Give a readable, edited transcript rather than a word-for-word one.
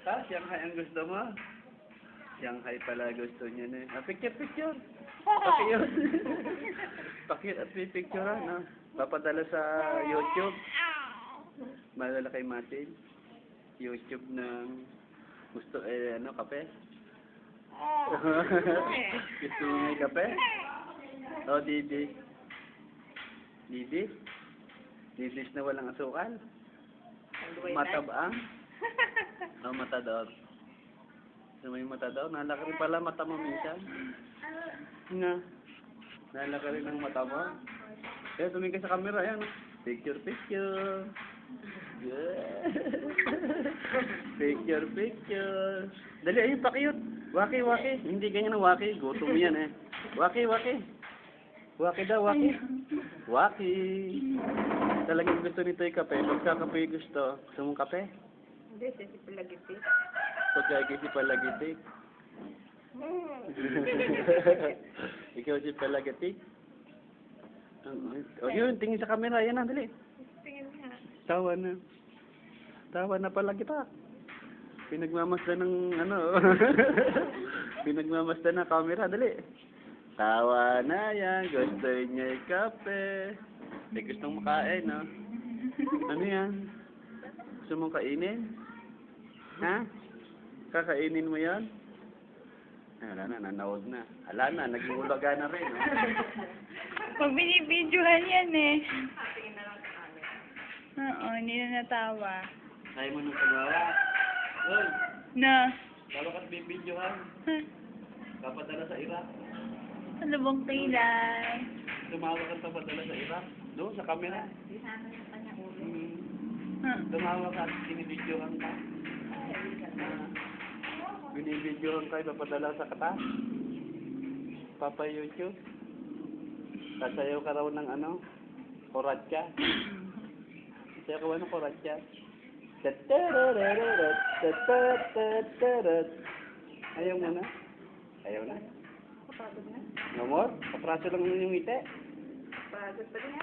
Ha? Shanghai ang gusto mo? Shanghai pala gusto niya na. Ah, picture. Pakiyot. Pakiyot at pipicturean, no? Papadala sa YouTube. Madala kay Martin. YouTube ng gusto, kape? Gusto mo may kape? O, Didi. Didis na walang asukal? Matabang? O, matador. Gusto mo yung matador? Nalaki rin pala mata mo minsan. Nga. Nalaki rin ang mata mo. Kaya tumingin ka sa camera, yan. Picture. Yeah. Picture. Dali, ayun, pakiyot. Waki. Hindi ganyan ang waki. Gutom yan eh. Waki. Waki daw. Waki. Talagang gusto nito yung kape. Pagkakape gusto. Gusto mong kape? Hindi, si Palagitik. Pagkagisi palagitik. Ikaw si Palagitik? O yun, tingin sa camera. Yan na, dali. Tingin nga. Tawa na pala kita. Pinagmamasdan ng pinagmamasdan ng camera, dali. Tawa na yan, gusto niya yung kape. Gustong makain, no? Ano yan? Gusto mong kainin? Ha? Kakainin mo yan? Wala na, nanood na. Hala na, naging ulaga na rin. No? Pag binibidyohan yan eh. Oo, hindi na natawa. Kaya mo nung pagawa. Uy, Na. tawag ka't bibidyohan. Papadala sa Iraq. Ano bang kilay? Tumawag ka papadala sa Iraq. Doon, sa camera. Tumawag ka at binibidyohan ka. Binibidyohan ka, papadala sa kata. Papa YouTube. Sasayaw ka raw ng koratsa. Sasayaw ka ba ng koratsa? Ayaw mo na? Ayaw na? Kapagod na. No more? Kapraso lang yung ngiti. Kapagod pa rin.